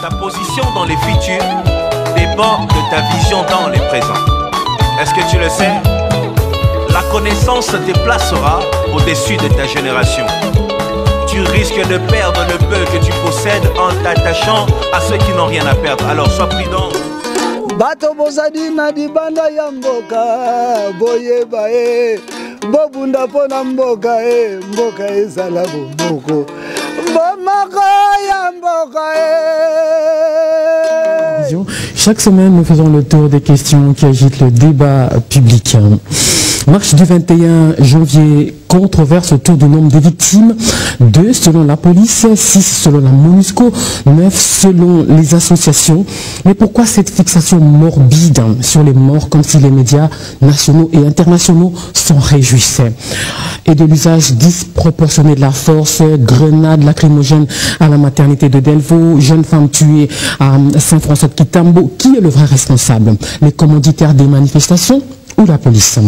Ta position dans les futurs dépend de ta vision dans les présents. Est-ce que tu le sais? La connaissance te placera au-dessus de ta génération. Tu risques de perdre le peu que tu possèdes en t'attachant à ceux qui n'ont rien à perdre. Alors sois prudent. Bato bozadi na dibanda ya mboka boyeba bobunda pona mboka mboka ezala bomoko bomoko ya mboka Chaque semaine, nous faisons le tour des questions qui agitent le débat public. Marche du 21 janvier, controverse autour du nombre de victimes, 2 selon la police, 6 selon la MONUSCO, 9 selon les associations. Mais pourquoi cette fixation morbide sur les morts comme si les médias nationaux et internationaux s'en réjouissaient? Et de l'usage disproportionné de la force, grenades lacrymogènes à la maternité de Delvaux, jeune femme tuée à Saint-François-de-Kitambo, qui est le vrai responsable? Les commanditaires des manifestations ou la police?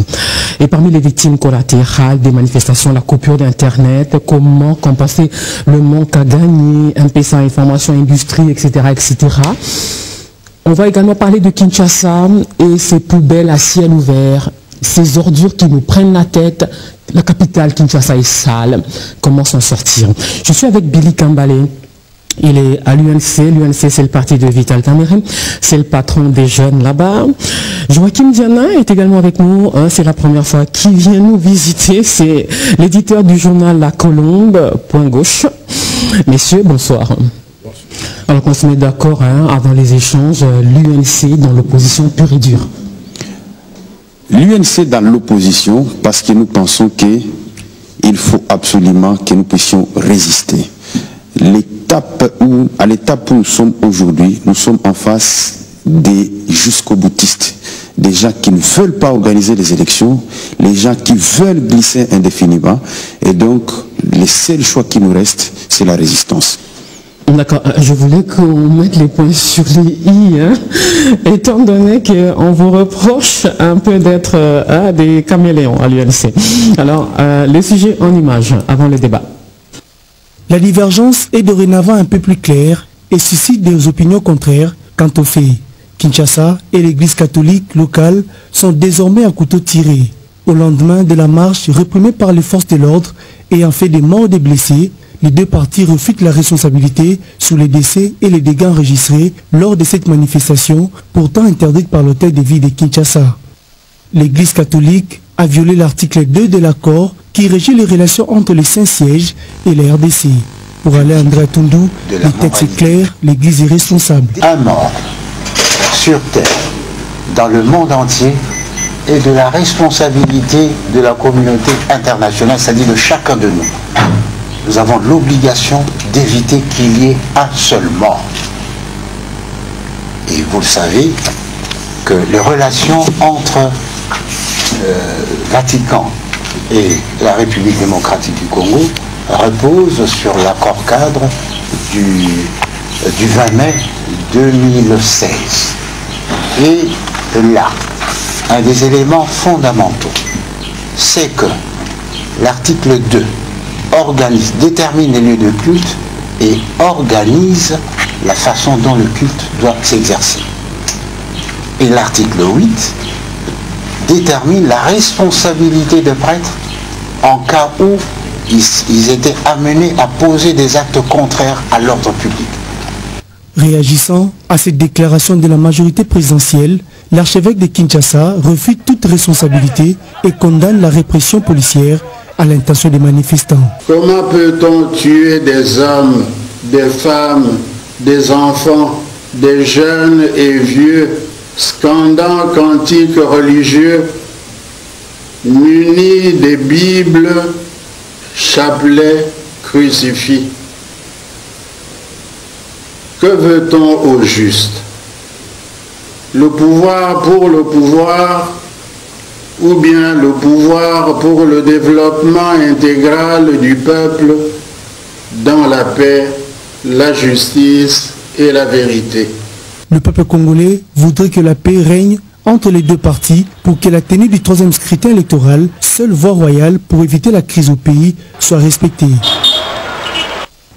Et parmi les victimes collatérales des manifestations, la coupure d'Internet, comment compenser le manque à gagner, M-Pesa, information, industrie, etc., etc. On va également parler de Kinshasa et ses poubelles à ciel ouvert, ces ordures qui nous prennent la tête. La capitale Kinshasa est sale. Comment s'en sortir? Je suis avec Billy Kambale. Il est à l'UNC. L'UNC, c'est le parti de Vital Kamerhe. C'est le patron des jeunes là-bas. Joachim Diana est également avec nous. C'est la première fois qu'il vient nous visiter. C'est l'éditeur du journal La Colombe, point gauche. Messieurs, bonsoir. Alors qu'on se met d'accord avant les échanges, l'UNC dans l'opposition pure et dure. L'UNC dans l'opposition parce que nous pensons qu'il faut absolument que nous puissions résister. À l'étape où nous sommes aujourd'hui, nous sommes en face des jusqu'au-boutistes, des gens qui ne veulent pas organiser les élections, les gens qui veulent glisser indéfiniment, et donc le seul choix qui nous reste, c'est la résistance. D'accord, je voulais qu'on mette les points sur les i, étant donné qu'on vous reproche un peu d'être des caméléons à l'UNC. Alors, les sujets en images avant le débat. La divergence est dorénavant un peu plus claire et suscite des opinions contraires quant aux faits. Kinshasa et l'église catholique locale sont désormais à couteau tiré. Au lendemain de la marche réprimée par les forces de l'ordre ayant fait des morts et des blessés, les deux partis refutent la responsabilité sur les décès et les dégâts enregistrés lors de cette manifestation, pourtant interdite par l'hôtel de ville de Kinshasa. L'église catholique a violé l'article 2 de l'accord qui régit les relations entre les Saint-Sièges et la RDC. Pour Alain André Tundu, le texte est clair, l'église est responsable. Un mort sur terre, dans le monde entier, est de la responsabilité de la communauté internationale, c'est-à-dire de chacun de nous. Nous avons l'obligation d'éviter qu'il y ait un seul mort. Et vous le savez que les relations entre Vatican et la République démocratique du Congo reposent sur l'accord cadre du 20 mai 2016. Et là, un des éléments fondamentaux, c'est que l'article 2 détermine les lieux de culte et organise la façon dont le culte doit s'exercer. Et l'article 8 détermine la responsabilité des prêtres en cas où ils étaient amenés à poser des actes contraires à l'ordre public. Réagissant à cette déclaration de la majorité présidentielle, l'archevêque de Kinshasa refuse toute responsabilité et condamne la répression policière à l'intention des manifestants. Comment peut-on tuer des hommes, des femmes, des enfants, des jeunes et vieux, scandant cantiques religieux, munis des Bibles, chapelets, crucifix? Que veut-on au juste? Le pouvoir pour le pouvoir, ou bien le pouvoir pour le développement intégral du peuple dans la paix, la justice et la vérité? Le peuple congolais voudrait que la paix règne entre les deux partis pour que la tenue du 3e scrutin électoral, seule voie royale pour éviter la crise au pays, soit respectée.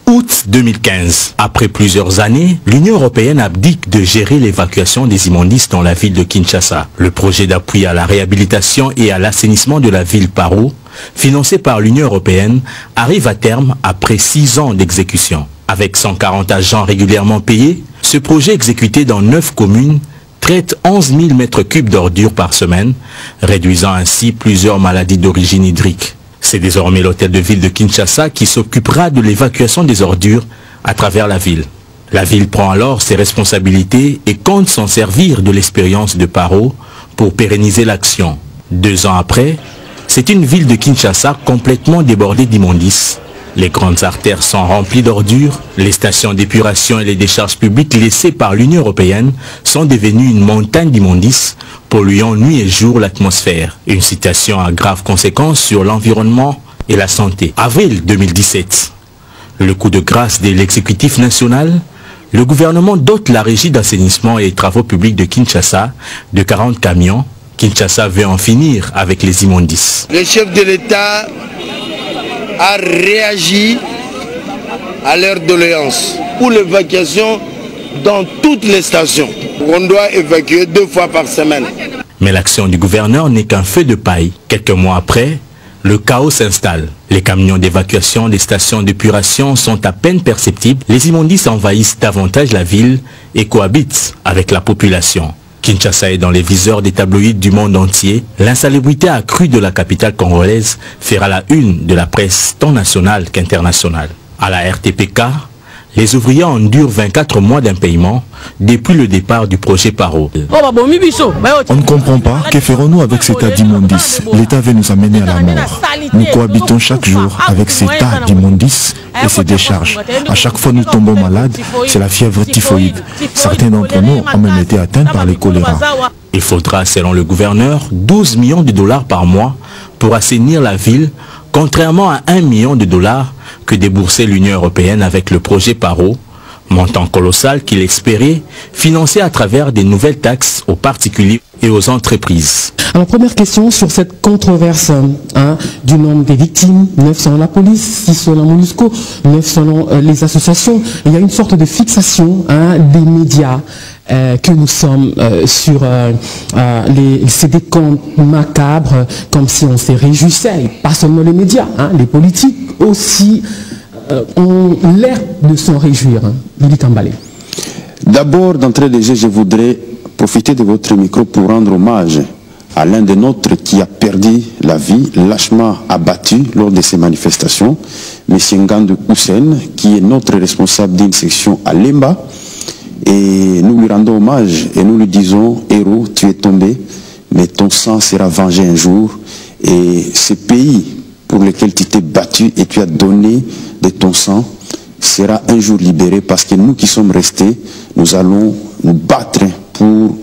Outre août 2015. Après plusieurs années, l'Union européenne abdique de gérer l'évacuation des immondices dans la ville de Kinshasa. Le projet d'appui à la réhabilitation et à l'assainissement de la ville Paro, financé par l'Union européenne, arrive à terme après 6 ans d'exécution. Avec 140 agents régulièrement payés, ce projet exécuté dans 9 communes traite 11 000 mètres cubes d'ordures par semaine, réduisant ainsi plusieurs maladies d'origine hydrique. C'est désormais l'hôtel de ville de Kinshasa qui s'occupera de l'évacuation des ordures à travers la ville. La ville prend alors ses responsabilités et compte s'en servir de l'expérience de Paro pour pérenniser l'action. 2 ans après, c'est une ville de Kinshasa complètement débordée d'immondices. Les grandes artères sont remplies d'ordures, les stations d'épuration et les décharges publiques laissées par l'Union européenne sont devenues une montagne d'immondices, polluant nuit et jour l'atmosphère. Une situation à graves conséquences sur l'environnement et la santé. Avril 2017. Le coup de grâce de l'exécutif national, le gouvernement dote la régie d'assainissement et travaux publics de Kinshasa de 40 camions. Kinshasa veut en finir avec les immondices. Le chef de l'État a réagi à leur doléance pour l'évacuation dans toutes les stations. On doit évacuer 2 fois par semaine. Mais l'action du gouverneur n'est qu'un feu de paille. Quelques mois après, le chaos s'installe. Les camions d'évacuation des stations d'épuration sont à peine perceptibles. Les immondices envahissent davantage la ville et cohabitent avec la population. Kinshasa est dans les viseurs des tabloïds du monde entier. L'insalubrité accrue de la capitale congolaise fera la une de la presse tant nationale qu'internationale. À la RTPK, les ouvriers endurent 24 mois d'impayement depuis le départ du projet Paro. On ne comprend pas, que ferons-nous avec cet tas d'immondices? L'État veut nous amener à la mort. Nous cohabitons chaque jour avec ces tas d'immondices et ces décharges. À chaque fois nous tombons malades, c'est la fièvre typhoïde. Certains d'entre nous ont même été atteints par le choléra. Il faudra, selon le gouverneur, 12 millions de dollars par mois pour assainir la ville, contrairement à 1 million de dollars que déboursait l'Union européenne avec le projet Paro, montant colossal qu'il espérait financer à travers des nouvelles taxes aux particuliers et aux entreprises. Alors, première question sur cette controverse du nombre des victimes, 9 selon la police, 6 selon MONUSCO, 9 selon les associations. Il y a une sorte de fixation des médias que nous sommes sur ces décomptes macabres, comme si on se réjouissait. Pas seulement les médias, les politiques aussi ont l'air de s'en réjouir. Lili Kambale. D'abord, d'entrée de jeu, je voudrais profiter de votre micro pour rendre hommage à l'un des nôtres qui a perdu la vie, lâchement abattu lors de ces manifestations, M. Ngandou Hussein, qui est notre responsable d'une section à Lemba. Et nous lui rendons hommage et nous lui disons, héros, tu es tombé, mais ton sang sera vengé un jour. Et ce pays pour lequel tu t'es battu et tu as donné de ton sang sera un jour libéré, parce que nous qui sommes restés, nous allons nous battre pour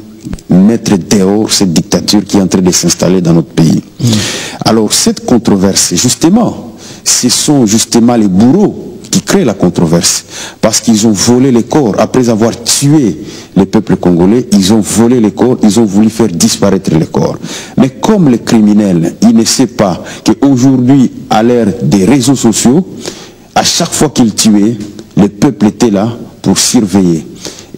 mettre dehors cette dictature qui est en train de s'installer dans notre pays. Alors cette controverse, justement, ce sont justement les bourreaux qui créent la controverse, parce qu'ils ont volé les corps. Après avoir tué le peuple congolais, ils ont volé les corps, ils ont voulu faire disparaître les corps. Mais comme les criminels, ils ne savent pas qu'aujourd'hui, à l'ère des réseaux sociaux, à chaque fois qu'ils tuaient, le peuple était là pour surveiller.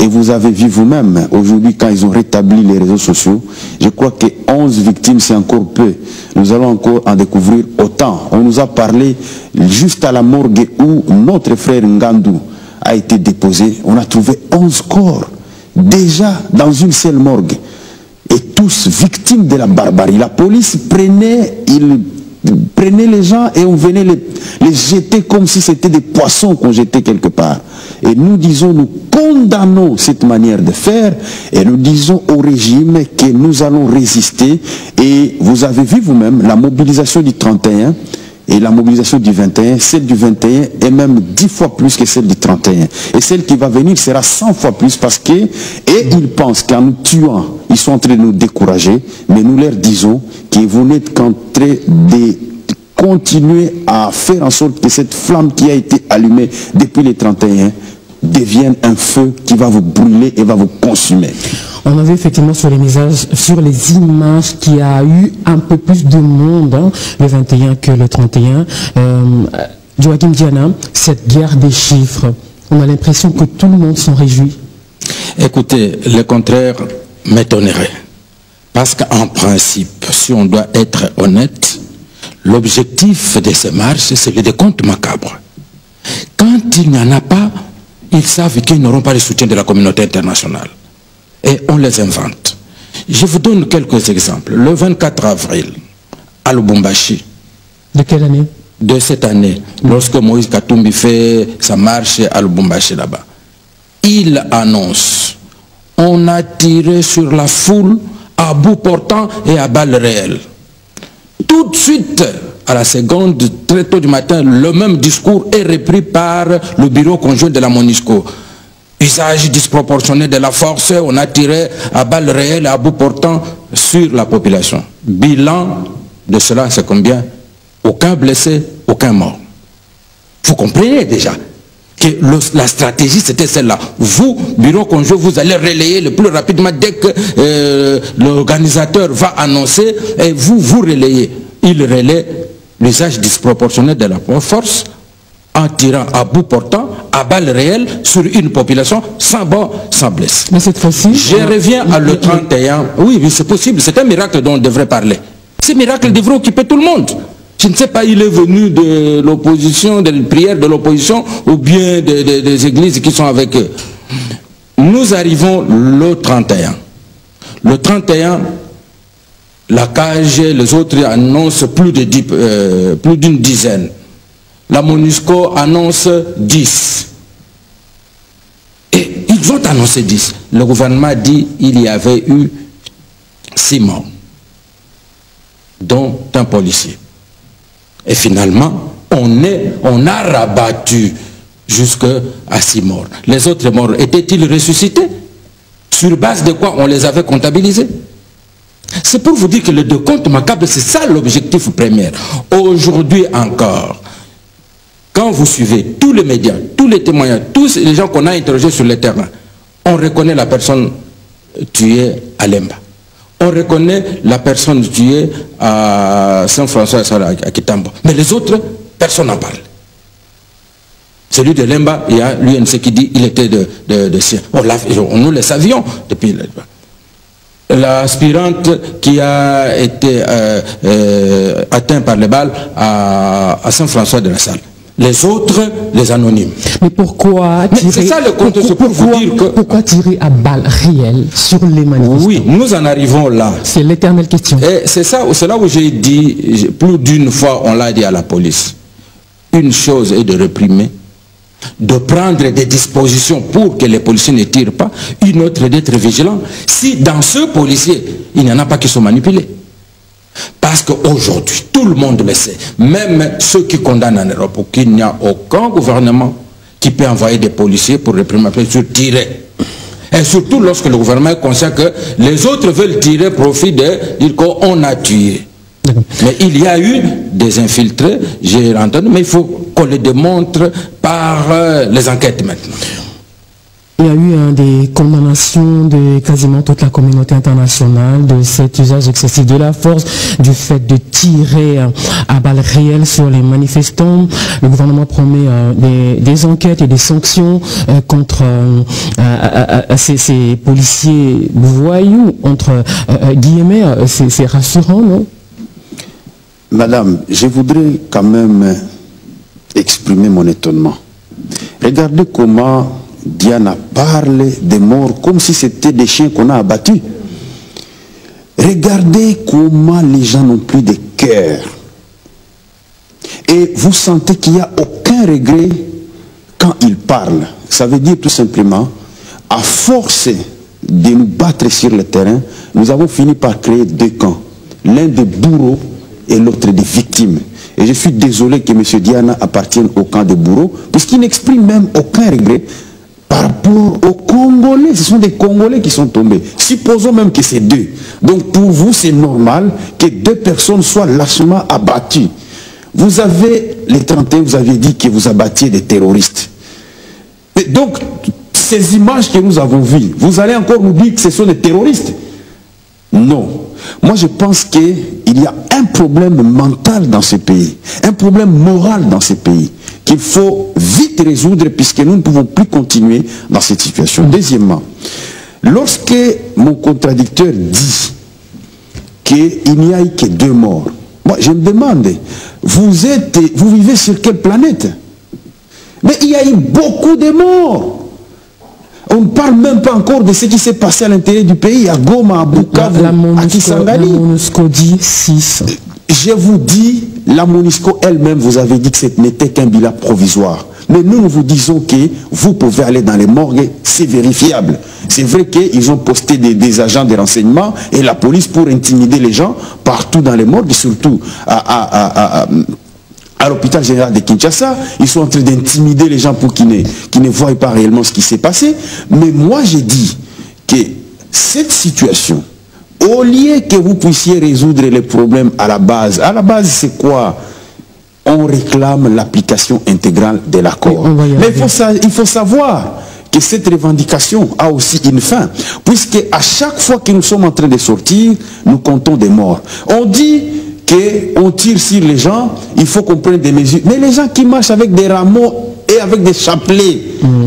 Et vous avez vu vous-même, aujourd'hui, quand ils ont rétabli les réseaux sociaux, je crois que 11 victimes, c'est encore peu. Nous allons encore en découvrir autant. On nous a parlé juste à la morgue où notre frère Ngandou a été déposé. On a trouvé 11 corps, déjà dans une seule morgue. Et tous victimes de la barbarie. La police prenait les gens et on venait les jeter comme si c'était des poissons qu'on jetait quelque part. Et nous disons, nous condamnons cette manière de faire et nous disons au régime que nous allons résister. Et vous avez vu vous-même la mobilisation du 31 et la mobilisation du 21, celle du 21 est même 10 fois plus que celle du 31. Et celle qui va venir sera 100 fois plus, parce que, et ils pensent qu'en nous tuant, ils sont en train de nous décourager, mais nous leur disons que vous n'êtes qu'en train de continuer à faire en sorte que cette flamme qui a été allumée depuis les 31 devienne un feu qui va vous brûler et va vous consumer. On a vu effectivement sur les images qu'il y a eu un peu plus de monde le 21 que le 31. Joachim Diana, cette guerre des chiffres, on a l'impression que tout le monde s'en réjouit. Écoutez, le contraire m'étonnerait. Parce qu'en principe, si on doit être honnête, l'objectif de ces marches, c'est le décompte macabre. Quand il n'y en a pas, ils savent qu'ils n'auront pas le soutien de la communauté internationale. Et on les invente. Je vous donne quelques exemples. Le 24 avril, à Lubumbashi. De quelle année? De cette année, lorsque Moïse Katumbi fait sa marche à Lubumbashi là-bas. Il annonce, on a tiré sur la foule à bout portant et à balles réelles. Tout de suite, à la seconde, très tôt du matin, le même discours est repris par le bureau conjoint de la MONUSCO. Usage disproportionné de la force, on a tiré à balles réelles et à bout portant sur la population. Bilan de cela, c'est combien? Aucun blessé, aucun mort. Vous comprenez déjà que la stratégie c'était celle-là. Vous, bureau conjoint, vous allez relayer le plus rapidement dès que l'organisateur va annoncer et vous relayez. Il relaie l'usage disproportionné de la force en tirant à bout portant, à balles réelles, sur une population sans mort, sans blessé. Mais cette fois-ci... Je reviens à le 31. Oui, c'est possible. C'est un miracle dont on devrait parler. Ce miracle devrait occuper tout le monde. Je ne sais pas, il est venu de l'opposition, des prières de l'opposition, ou bien des églises qui sont avec eux. Nous arrivons le 31. Le 31, la CAGE, les autres annoncent plus d'une dizaine. La MONUSCO annonce 10. Et ils ont annoncé 10. Le gouvernement dit qu'il y avait eu 6 morts, dont un policier. Et finalement, on a rabattu jusqu'à 6 morts. Les autres morts étaient-ils ressuscités? Sur base de quoi on les avait comptabilisés? C'est pour vous dire que le décompte macabre, c'est ça l'objectif premier. Aujourd'hui encore, quand vous suivez tous les médias, tous les témoignages, tous les gens qu'on a interrogés sur le terrain, on reconnaît la personne tuée à Lemba. On reconnaît la personne tuée à Saint-François à Kitambo. Mais les autres, personne n'en parle. Celui de Lemba, il y a l'UNC qui dit qu'il était de sien. Nous le savions depuis. L'aspirante qui a été atteinte par les balles à Saint-François de la Salle. Les autres, les anonymes. Mais pourquoi tirer, c'est ça le contexte pour vous dire que... Pourquoi tirer à balles réelles sur les manifestants? Oui, nous en arrivons là. C'est l'éternelle question. Et c'est là où j'ai dit, plus d'une fois on l'a dit à la police, une chose est de réprimer, de prendre des dispositions pour que les policiers ne tirent pas, une autre est d'être vigilant. Si dans ce policier, il n'y en a pas qui sont manipulés. Parce qu'aujourd'hui, tout le monde le sait, même ceux qui condamnent en Europe, qu'il n'y a aucun gouvernement qui peut envoyer des policiers pour réprimer, sur tirer. Et surtout lorsque le gouvernement est conscient que les autres veulent tirer profit de dire qu'on a tué. Mais il y a eu des infiltrés, j'ai entendu, mais il faut qu'on les démontre par les enquêtes maintenant. Il y a eu des condamnations de quasiment toute la communauté internationale de cet usage excessif de la force, du fait de tirer à balles réelles sur les manifestants. Le gouvernement promet des enquêtes et des sanctions contre ces policiers voyous, entre guillemets. C'est rassurant, non? Madame, je voudrais quand même exprimer mon étonnement. Regardez comment Diana parle des morts comme si c'était des chiens qu'on a abattus. Regardez comment les gens n'ont plus de cœur. Et vous sentez qu'il n'y a aucun regret quand ils parlent. Ça veut dire tout simplement, à force de nous battre sur le terrain, nous avons fini par créer 2 camps. L'un des bourreaux et l'autre des victimes. Et je suis désolé que M. Diana appartienne au camp des bourreaux, puisqu'il n'exprime même aucun regret par rapport aux Congolais. Ce sont des Congolais qui sont tombés. Supposons même que c'est 2. Donc pour vous, c'est normal que 2 personnes soient lâchement abattues. Vous avez, les 31, vous avez dit que vous abattiez des terroristes. Et donc, ces images que nous avons vues, vous allez encore nous dire que ce sont des terroristes? Non. moi je pense qu'il y a un problème mental dans ce pays, un problème moral dans ce pays, qu'il faut vite résoudre puisque nous ne pouvons plus continuer dans cette situation. Deuxièmement, lorsque mon contradicteur dit qu'il n'y a eu que 2 morts, moi je me demande, vous vivez sur quelle planète? Mais il y a eu beaucoup de morts. On ne parle même pas encore de ce qui s'est passé à l'intérieur du pays, à Goma, à Bukavu, à Kisangani. La MONUSCO dit 6. Je vous dis, la MONUSCO elle-même vous avait dit que ce n'était qu'un bilan provisoire. Mais nous vous disons que vous pouvez aller dans les morgues, c'est vérifiable. C'est vrai qu'ils ont posté des agents de renseignement et la police pour intimider les gens partout dans les morgues, surtout à l'hôpital général de Kinshasa. Ils sont en train d'intimider les gens pour qu'ils ne voient pas réellement ce qui s'est passé. Mais moi, j'ai dit que cette situation, au lieu que vous puissiez résoudre les problèmes à la base c'est quoi? On réclame l'application intégrale de l'accord. Mais il faut savoir que cette revendication a aussi une fin, puisque à chaque fois que nous sommes en train de sortir, nous comptons des morts. On dit qu'on tire sur les gens, il faut qu'on prenne des mesures. Mais les gens qui marchent avec des rameaux et avec des chapelets,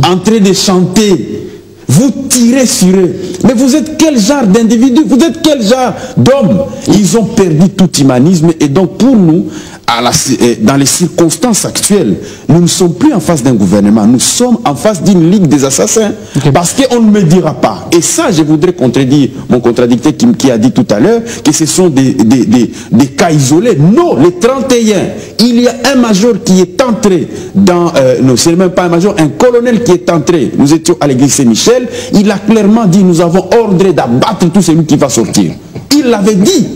en train de chanter, vous tirez sur eux. Mais vous êtes quel genre d'individu? Vous êtes quel genre d'homme? Ils ont perdu tout humanisme. Et donc pour nous, dans les circonstances actuelles, nous ne sommes plus en face d'un gouvernement, nous sommes en face d'une ligue des assassins. Parce qu'on ne me dira pas, et ça je voudrais contredire mon contradicteur qui a dit tout à l'heure que ce sont des cas isolés. Non, les 31, il y a un major qui est entré dans, non c'est même pas un major, un colonel qui est entré, nous étions à l'église Saint-Michel, il a clairement dit nous avons ordre d'abattre tout celui qui va sortir. Il l'avait dit.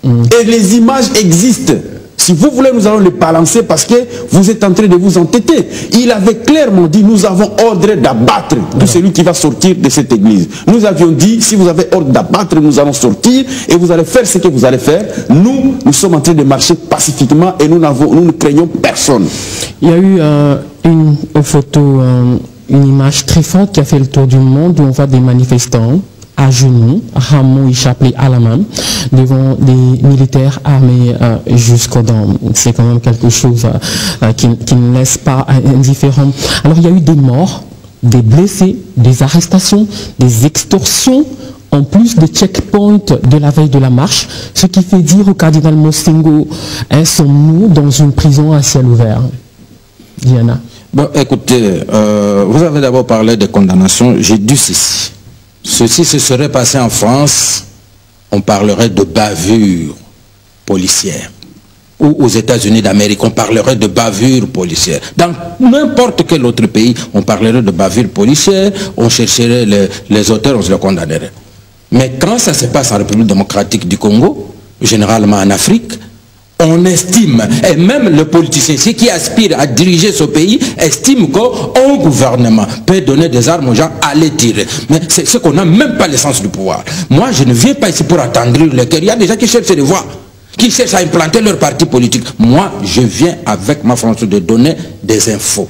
Et les images existent. Si vous voulez, nous allons les balancer parce que vous êtes en train de vous entêter. Il avait clairement dit, nous avons ordre d'abattre tout celui qui va sortir de cette église. Nous avions dit, si vous avez ordre d'abattre, nous allons sortir et vous allez faire ce que vous allez faire. Nous sommes en train de marcher pacifiquement et nous ne craignons personne. Il y a eu une photo, une image très forte qui a fait le tour du monde où on voit des manifestants à genoux, rameaux et chapelets à la main, devant des militaires armés jusqu'aux dents. C'est quand même quelque chose qui ne laisse pas indifférent. Alors il y a eu des morts, des blessés, des arrestations, des extorsions, en plus des checkpoints de la veille de la marche, ce qui fait dire au cardinal Mosengo, sommes-nous dans une prison à ciel ouvert? Diana. Bon, écoutez, vous avez d'abord parlé de condamnation, j'ai dit ceci. Ceci se serait passé en France, on parlerait de bavure policière. Ou aux États-Unis d'Amérique, on parlerait de bavure policière. Dans n'importe quel autre pays, on parlerait de bavure policière, on chercherait les auteurs, on se les condamnerait. Mais quand ça se passe en République démocratique du Congo, généralement en Afrique, on estime, et même le politicien qui aspire à diriger ce pays, estime qu'un gouvernement peut donner des armes aux gens à les tirer. Mais c'est ce qu'on n'a même pas l'essence du pouvoir. Moi, je ne viens pas ici pour attendrir le cœur. Il y a des gens qui cherchent des voix, qui cherchent à implanter leur parti politique. Moi, je viens avec ma fonction de donner des infos.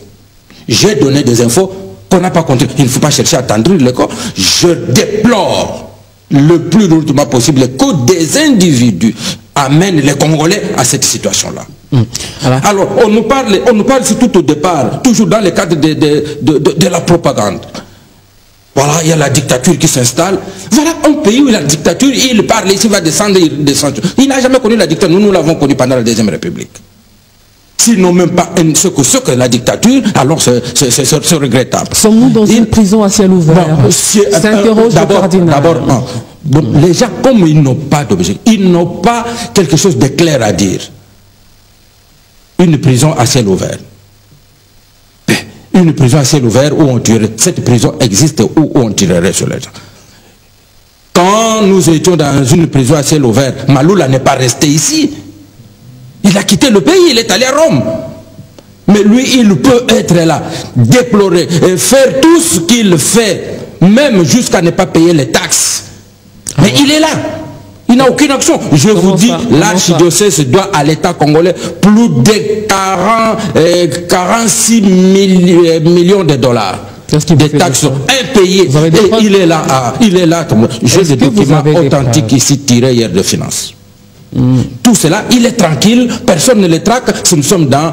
J'ai donné des infos qu'on n'a pas compris. Il ne faut pas chercher à attendrir le corps. Je déplore le plus lourdement possible que des individus amènent les Congolais à cette situation-là. Alors, on nous parle tout au départ, toujours dans le cadre de la propagande. Voilà, il y a la dictature qui s'installe. Voilà un pays où la dictature, il parle ici, il va descendre, il descend. Il n'a jamais connu la dictature, nous l'avons connu pendant la Deuxième République. S'ils n'ont même pas ce que la dictature, alors c'est regrettable. Sommes-nous dans une prison à ciel ouvert? S'interroge le cardinal. D'abord, les gens, comme ils n'ont pas d'objectif, ils n'ont pas quelque chose de clair à dire. Une prison à ciel ouvert. Une prison à ciel ouvert où on tuerait. Cette prison existe où on tirerait sur les gens. Quand nous étions dans une prison à ciel ouvert, Maloula n'est pas resté ici. Il a quitté le pays, il est allé à Rome. Mais lui, il peut être là, déplorer, et faire tout ce qu'il fait, même jusqu'à ne pas payer les taxes. Mais il est là. Il n'a aucune action. Je vous dis, l'archidiocèse doit à l'État congolais plus de 46 millions de dollars. des taxes impayées. Et il est là. J'ai des documents authentiques ici tirés hier de finances. Tout cela, il est tranquille, personne ne le traque si nous sommes dans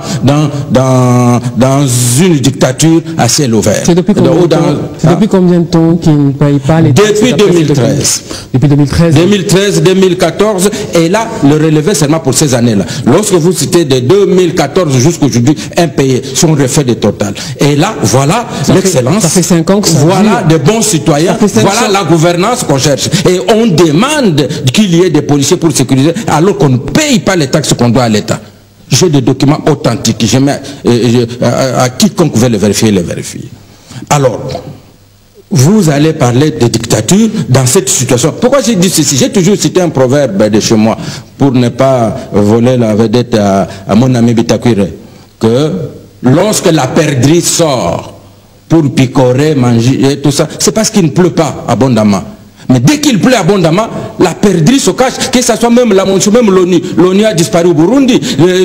une dictature à ciel ouvert. C'est depuis combien de temps qu'il ne paye pas les taxes? Depuis 2013. Depuis 2013. 2013, 2014, et là, le relevé seulement pour ces années-là. Lorsque vous citez de 2014 jusqu'aujourd'hui, impayé, si on refait des totales. Et là, voilà l'excellence. Ça fait 5 ans que ça voilà de bons citoyens. Voilà la gouvernance qu'on cherche. Et on demande qu'il y ait des policiers pour sécuriser, alors qu'on ne paye pas les taxes qu'on doit à l'État. J'ai des documents authentiques. Je mets, à quiconque veut le vérifier, le vérifie. Alors, vous allez parler de dictature dans cette situation. Pourquoi j'ai dit ceci? J'ai toujours cité un proverbe de chez moi, pour ne pas voler la vedette à mon ami Bitakwire, que lorsque la perdrix sort pour picorer, manger et tout ça, c'est parce qu'il ne pleut pas abondamment. Mais dès qu'il pleut abondamment, la perdrix se cache, que ce soit même la Monchu, même l'ONU. L'ONU a disparu au Burundi.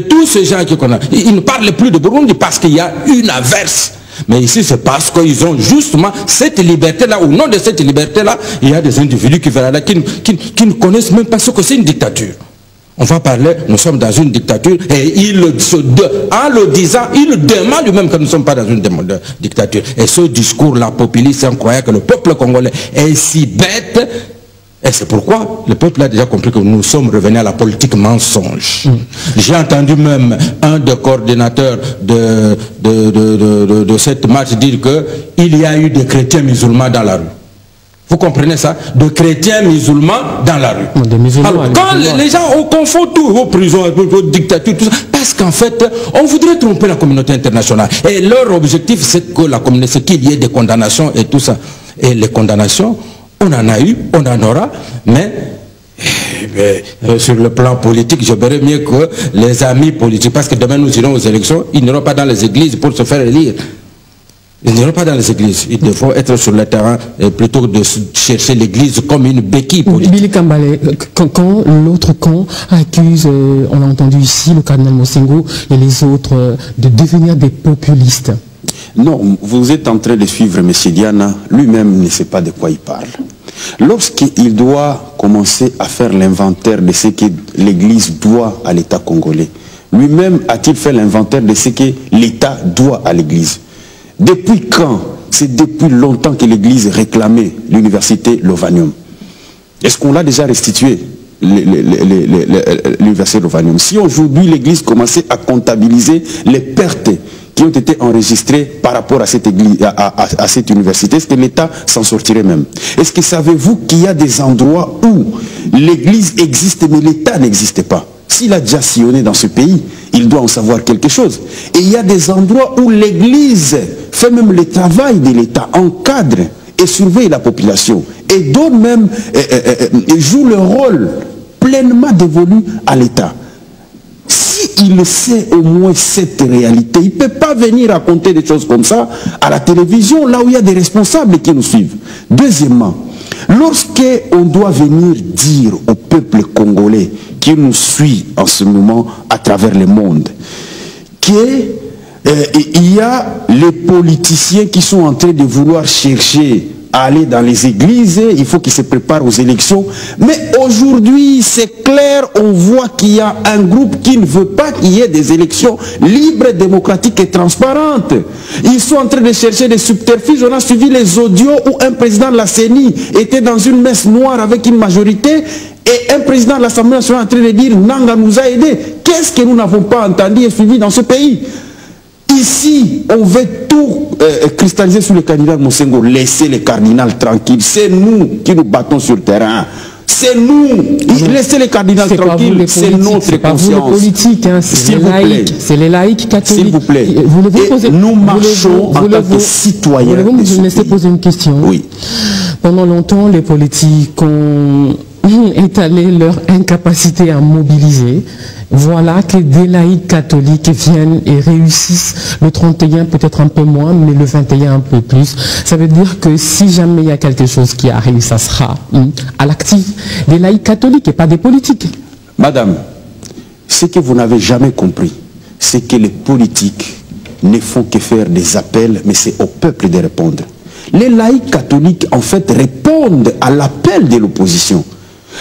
Tous ces gens qui connaissent, ils ne parlent plus de Burundi parce qu'il y a une averse. Mais ici, c'est parce qu'ils ont justement cette liberté-là. Au nom de cette liberté-là, il y a des individus qui ne connaissent même pas ce que c'est une dictature. On va parler, nous sommes dans une dictature, et en le disant, il demande lui-même que nous ne sommes pas dans une dictature. Et ce discours-là, populiste, c'est incroyable que le peuple congolais est si bête. Et c'est pourquoi le peuple a déjà compris que nous sommes revenus à la politique mensonge. J'ai entendu même un des coordinateurs de cette marche dire qu'il y a eu des chrétiens musulmans dans la rue. Vous comprenez ça? De chrétiens musulmans dans la rue. Alors, quand les gens confondent tout, aux prisons, aux dictatures, tout ça, parce qu'en fait, on voudrait tromper la communauté internationale. Et leur objectif, c'est que la communauté, c'est qu'il y ait des condamnations et tout ça. Et les condamnations, on en a eu, on en aura, mais sur le plan politique, je verrais mieux que les amis politiques, parce que demain nous irons aux élections, ils n'iront pas dans les églises pour se faire élire. Ils n'iront pas dans les églises. Ils devront être sur le terrain plutôt que de chercher l'église comme une béquille politique. Billy Kambale, quand l'autre camp accuse, on l'a entendu ici, le cardinal Mosengo et les autres, de devenir des populistes. Non, vous êtes en train de suivre M. Diana, lui-même ne sait pas de quoi il parle. Lorsqu'il doit commencer à faire l'inventaire de ce que l'Église doit à l'État congolais, lui-même a-t-il fait l'inventaire de ce que l'État doit à l'Église? Depuis quand? C'est depuis longtemps que l'Église réclamait l'université Lovanium. Est-ce qu'on l'a déjà restitué, l'université Lovanium? Si aujourd'hui l'Église commençait à comptabiliser les pertes qui ont été enregistrées par rapport à cette, à cette université, est-ce que l'État s'en sortirait même? Est-ce que savez-vous qu'il y a des endroits où l'Église existe mais l'État n'existe pas? S'il a déjà sillonné dans ce pays, il doit en savoir quelque chose. Et il y a des endroits où l'Église fait même le travail de l'État, encadre et surveille la population. Et donne même, joue le rôle pleinement dévolu à l'État. S'il sait au moins cette réalité, il ne peut pas venir raconter des choses comme ça à la télévision, là où il y a des responsables qui nous suivent. Deuxièmement, lorsqu'on doit venir dire au peuple congolais qui nous suit en ce moment à travers le monde, qu'il y a les politiciens qui sont en train de vouloir chercher à aller dans les églises, il faut qu'ils se préparent aux élections. Mais aujourd'hui, c'est clair, on voit qu'il y a un groupe qui ne veut pas qu'il y ait des élections libres, démocratiques et transparentes. Ils sont en train de chercher des subterfuges. On a suivi les audios où un président de la CENI était dans une messe noire avec une majorité et un président de l'Assemblée nationale en train de dire « Nanga nous a aidés ». Qu'est-ce que nous n'avons pas entendu et suivi dans ce pays? Ici, on veut tout cristalliser sur le cardinal Mosengo. Laissez le cardinal tranquille. C'est nous qui nous battons sur le terrain. C'est nous. Laissez le cardinal tranquille. C'est notre conscience. C'est les laïcs catholiques. S'il vous plaît. Nous marchons en tant que citoyens. Voulez-vous me laisser poser une question? Oui. Pendant longtemps, les politiques ont étalé leur incapacité à mobiliser. Voilà que des laïcs catholiques viennent et réussissent le 31 peut-être un peu moins, mais le 21 un peu plus. Ça veut dire que si jamais il y a quelque chose qui arrive, ça sera à l'actif des laïcs catholiques et pas des politiques. Madame, ce que vous n'avez jamais compris, c'est que les politiques ne font que faire des appels, mais c'est au peuple de répondre. Les laïcs catholiques, en fait, répondent à l'appel de l'opposition.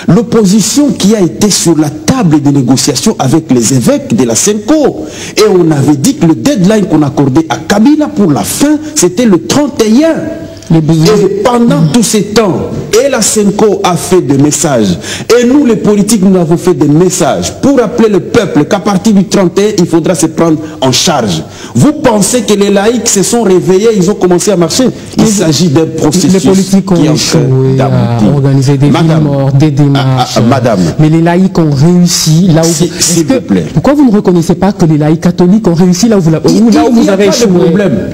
L'opposition qui a été sur la table de négociation avec les évêques de la Senko. Et on avait dit que le deadline qu'on accordait à Kabila pour la fin, c'était le 31. Et pendant tous ces temps, et la Senko a fait des messages, et nous les politiques, nous avons fait des messages pour appeler le peuple qu'à partir du 31, il faudra se prendre en charge. Vous pensez que les laïcs se sont réveillés, ils ont commencé à marcher? Il s'agit d'un processus. Les politiques ont échoué à organiser des villes mortes, des démarches. Madame. Mais les laïcs ont réussi là où... S'il vous plaît. Pourquoi vous ne reconnaissez pas que les laïcs catholiques ont réussi là où vous avez échoué?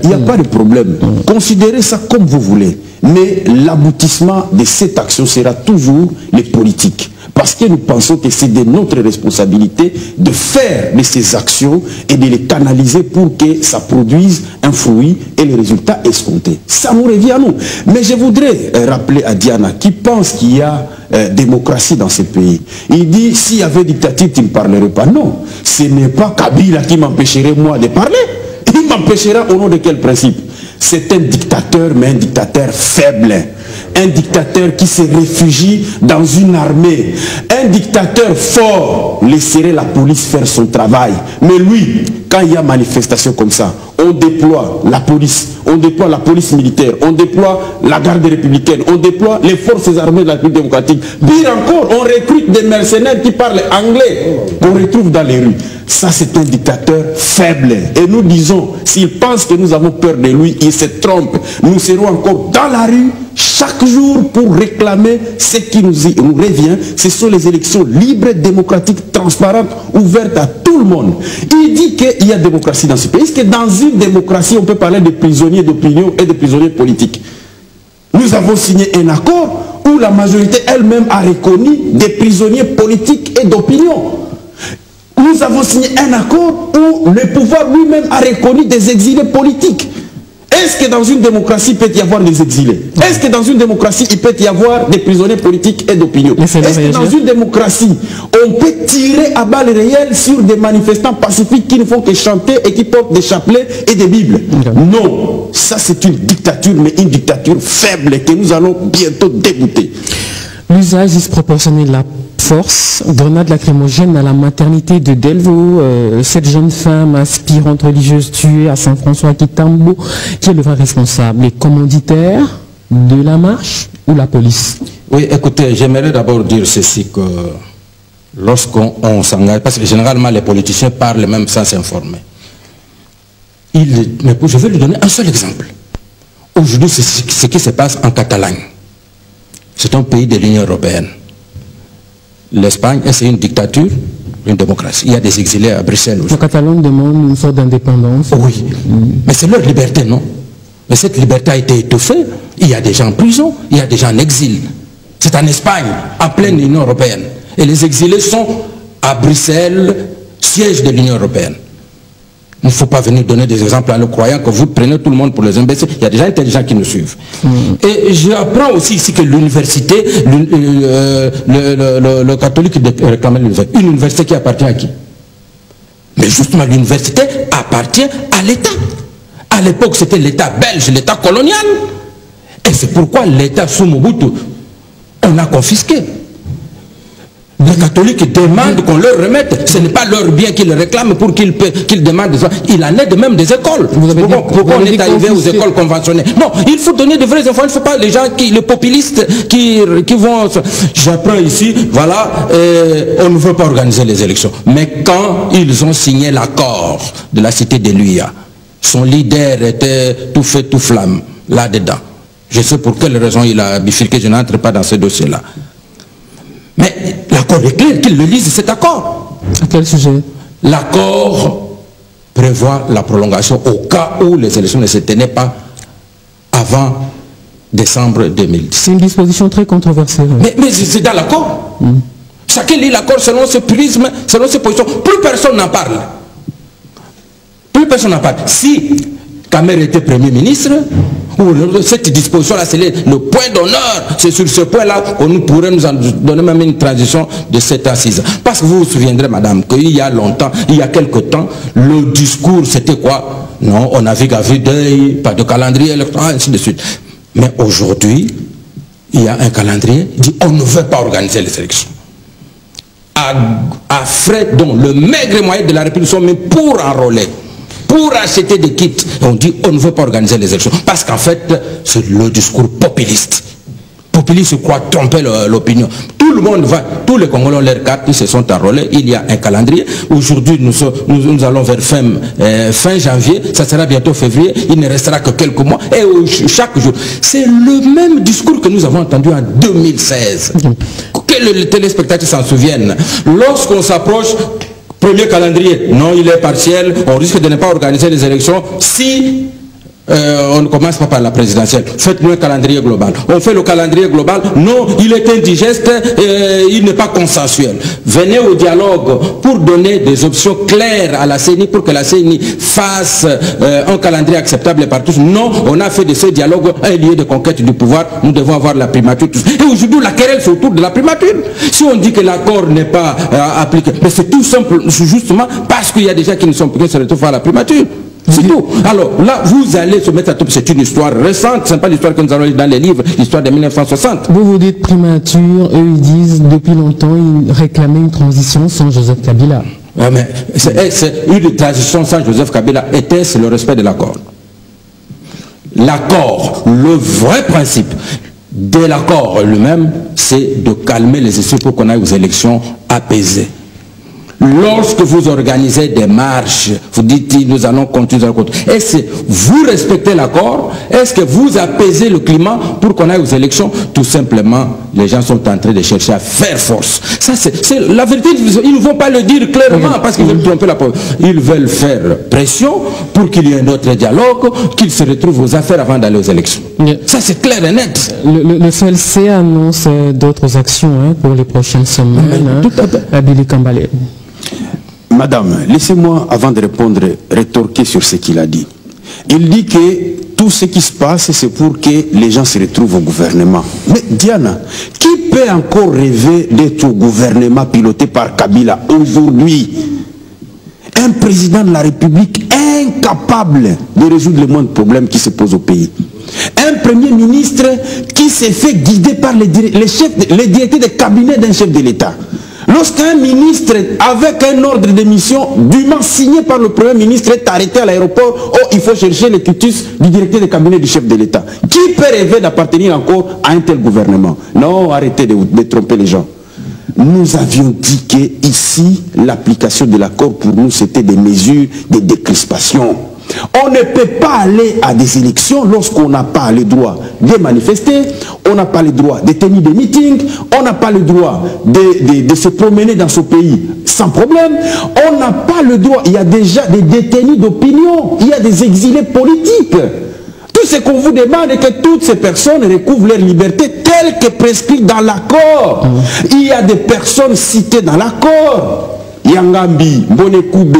Il n'y a pas de problème. Considérez ça comme vous voulez. Mais l'aboutissement de cette action sera toujours les politiques. Parce que nous pensons que c'est de notre responsabilité de faire de ces actions et de les canaliser pour que ça produise un fruit et les résultats escomptés. Ça nous revient à nous. Mais je voudrais rappeler à Diana qui pense qu'il y a démocratie dans ce pays. Il dit, s'il y avait dictature, tu ne parlerais pas. Non, ce n'est pas Kabila qui m'empêcherait moi de parler. Il m'empêchera au nom de quel principe? C'est un dictateur, mais un dictateur faible. Un dictateur qui se réfugie dans une armée. Un dictateur fort laisserait la police faire son travail. Mais lui, quand il y a manifestation comme ça, on déploie la police militaire, on déploie la garde républicaine, on déploie les forces armées de la République démocratique. Pire encore, on recrute des mercenaires qui parlent anglais, qu'on retrouve dans les rues. Ça, c'est un dictateur faible. Et nous disons, s'il pense que nous avons peur de lui, il se trompe. Nous serons encore dans la rue chaque jour pour réclamer ce qui nous revient. Ce sont les élections libres, démocratiques, transparentes, ouvertes à tout le monde. Il dit qu'il y a démocratie dans ce pays. Est-ce que dans une démocratie, on peut parler de prisonniers d'opinion et de prisonniers politiques? Nous avons signé un accord où la majorité elle-même a reconnu des prisonniers politiques et d'opinion. Nous avons signé un accord où le pouvoir lui-même a reconnu des exilés politiques. Est-ce que dans une démocratie, il peut y avoir des exilés? Est-ce que dans une démocratie, il peut y avoir des prisonniers politiques et d'opinion? Est-ce que dans une démocratie, on peut tirer à balles réelles sur des manifestants pacifiques qui ne font que chanter et qui portent des chapelets et des bibles? Non, ça c'est une dictature, mais une dictature faible que nous allons bientôt débouter. L'usage disproportionné de la force, grenade lacrymogène à la maternité de Delvaux, cette jeune femme aspirante religieuse tuée à Saint-François-Kitambo, qui est le vrai responsable? Les commanditaires de la marche ou la police? Oui, écoutez, j'aimerais d'abord dire ceci, que lorsqu'on s'engage, parce que généralement les politiciens parlent même sans s'informer. Je vais lui donner un seul exemple. Aujourd'hui, c'est ce qui se passe en Catalogne. C'est un pays de l'Union européenne. L'Espagne, c'est une dictature, une démocratie. Il y a des exilés à Bruxelles. La Catalogne demande une sorte d'indépendance. Oui, mais c'est leur liberté, non? Mais cette liberté a été étouffée. Il y a des gens en prison, il y a des gens en exil. C'est en Espagne, en pleine Union européenne. Et les exilés sont à Bruxelles, siège de l'Union européenne. Il ne faut pas venir donner des exemples à nos croyants que vous prenez tout le monde pour les imbéciles. Il y a des gens intelligents qui nous suivent. Et j'apprends aussi ici que l'université, le catholique réclame l'université. Une université qui appartient à qui? Mais justement, l'université appartient à l'État. À l'époque, c'était l'État belge, l'État colonial. Et c'est pourquoi l'État sous Mobutu, on a confisqué. Les catholiques demandent qu'on leur remette. Ce n'est pas leur bien qu'ils réclament pour qu'ils demandent. Il en est de même des écoles. Pourquoi on est arrivé aux écoles conventionnelles? Non, il faut donner de vraies infos. Il ne faut pas les gens, les populistes qui vont... J'apprends ici, voilà, on ne veut pas organiser les élections. Mais quand ils ont signé l'accord de la cité de Luya, son leader était tout feu, tout flamme, là-dedans. Je sais pour quelle raison il a bifurqué, je n'entre pas dans ce dossier-là. Mais l'accord est clair, qu'ils le lisent cet accord. À quel sujet? L'accord prévoit la prolongation au cas où les élections ne se tenaient pas avant décembre 2010. C'est une disposition très controversée. Mais c'est dans l'accord. Chacun lit l'accord selon ce prisme, selon ses positions. Plus personne n'en parle. Plus personne n'en parle. Si Kamer était Premier ministre, pour cette disposition-là, c'est le point d'honneur. C'est sur ce point-là qu'on pourrait nous en donner même une transition de 7 à 6 ans. Parce que vous vous souviendrez, madame, qu'il y a longtemps, il y a quelque temps, le discours, c'était quoi? Non, on navigue à vue d'œil, pas de calendrier électoral, ainsi de suite. Mais aujourd'hui, il y a un calendrier qui dit on ne veut pas organiser les élections. À frais dont le maigre moyen de la République sont mis pour enrôler, pour acheter des kits. Et on dit on ne veut pas organiser les élections. Parce qu'en fait, c'est le discours populiste. Populiste croit tromper l'opinion. Tout le monde va, tous les Congolais ont leurs cartes, ils se sont enrôlés. Il y a un calendrier. Aujourd'hui, nous allons vers fin janvier, ça sera bientôt février, il ne restera que quelques mois. Et chaque jour, c'est le même discours que nous avons entendu en 2016. Que les téléspectateurs s'en souviennent. Lorsqu'on s'approche, premier calendrier, non, il est partiel, on risque de ne pas organiser les élections si on ne commence pas par la présidentielle. Faites-nous un calendrier global. On fait le calendrier global, non, il est indigeste, il n'est pas consensuel. Venez au dialogue pour donner des options claires à la CENI, pour que la CENI fasse un calendrier acceptable par tous. Non, on a fait de ce dialogue un lieu de conquête du pouvoir, nous devons avoir la primature. Et aujourd'hui, la querelle, c'est autour de la primature. Si on dit que l'accord n'est pas appliqué, mais c'est tout simple, justement parce qu'il y a des gens qui ne sont plus se retrouvent à la primature. C'est tout. Alors là, vous allez se mettre à tout. C'est une histoire récente, ce n'est pas l'histoire que nous allons lire dans les livres, l'histoire de 1960. Vous dites primature, eux ils disent depuis longtemps, ils réclamaient une transition sans Joseph Kabila. Ouais, mais c'est une transition sans Joseph Kabila. Était-ce le respect de l'accord? L'accord, le vrai principe de l'accord lui-même, c'est de calmer les esprits pour qu'on aille aux élections apaisées. Lorsque vous organisez des marches, vous dites nous allons continuer. Est-ce que vous respectez l'accord? Est-ce que vous apaisez le climat pour qu'on aille aux élections? Tout simplement, les gens sont en train de chercher à faire force. Ça, c'est la vérité. Ils ne vont pas le dire clairement parce qu'ils veulent tromper la pauvre. Ils veulent faire pression pour qu'il y ait un autre dialogue, qu'ils se retrouvent aux affaires avant d'aller aux élections. Ça, c'est clair et net. Le CLC annonce d'autres actions pour les prochaines semaines. Tout à fait. Billy Kambale. Madame, laissez-moi, avant de répondre, rétorquer sur ce qu'il a dit. Il dit que tout ce qui se passe, c'est pour que les gens se retrouvent au gouvernement. Mais Diana, qui peut encore rêver d'être au gouvernement piloté par Kabila aujourd'hui? Un président de la République incapable de résoudre le moindre problème qui se pose au pays. Un premier ministre qui s'est fait guider par les directeurs de cabinet d'un chef de l'État. Lorsqu'un ministre, avec un ordre de mission dûment signé par le Premier ministre, est arrêté à l'aéroport, il faut chercher le quitus du directeur de cabinet du chef de l'État. Qui peut rêver d'appartenir encore à un tel gouvernement? Non, arrêtez de tromper les gens. Nous avions dit que ici, l'application de l'accord pour nous, c'était des mesures de décrispation. On ne peut pas aller à des élections lorsqu'on n'a pas le droit de manifester, on n'a pas le droit de tenir des meetings, on n'a pas le droit de se promener dans ce pays sans problème, on n'a pas le droit, il y a déjà des détenus d'opinion, il y a des exilés politiques. Tout ce qu'on vous demande est que toutes ces personnes recouvrent leur liberté telle que prescrite dans l'accord. Il y a des personnes citées dans l'accord. Yangambi, Bonekoube,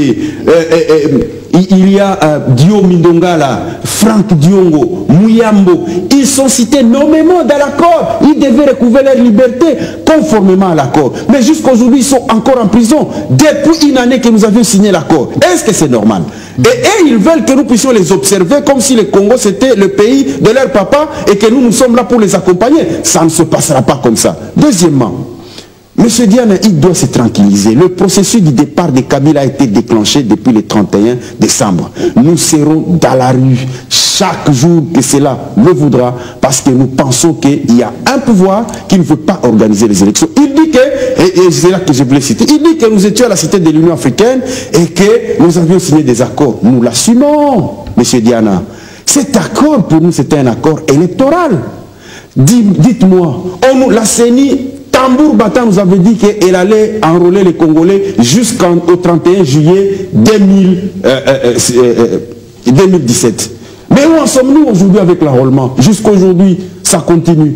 il y a Dio Mindongala, Franck Diongo, Mouyambo, ils sont cités nommément dans l'accord. Ils devaient recouvrir leur liberté conformément à l'accord. Mais jusqu'aujourd'hui, ils sont encore en prison. Depuis une année que nous avions signé l'accord. Est-ce que c'est normal? Et ils veulent que nous puissions les observer comme si le Congo c'était le pays de leur papa et que nous sommes là pour les accompagner. Ça ne se passera pas comme ça. Deuxièmement, M. Diana, il doit se tranquilliser. Le processus du départ de Kabila a été déclenché depuis le 31 décembre. Nous serons dans la rue chaque jour que cela le voudra parce que nous pensons qu'il y a un pouvoir qui ne veut pas organiser les élections. Il dit que, et c'est là que je voulais citer, il dit que nous étions à la cité de l'Union africaine et que nous avions signé des accords. Nous l'assumons, M. Diana. Cet accord, pour nous, c'était un accord électoral. Dites-moi, la CENI... Tambour Bata nous avait dit qu'elle allait enrôler les Congolais jusqu'au 31 juillet 2017. Mais où en sommes-nous aujourd'hui avec l'enrôlement? Jusqu'aujourd'hui, ça continue.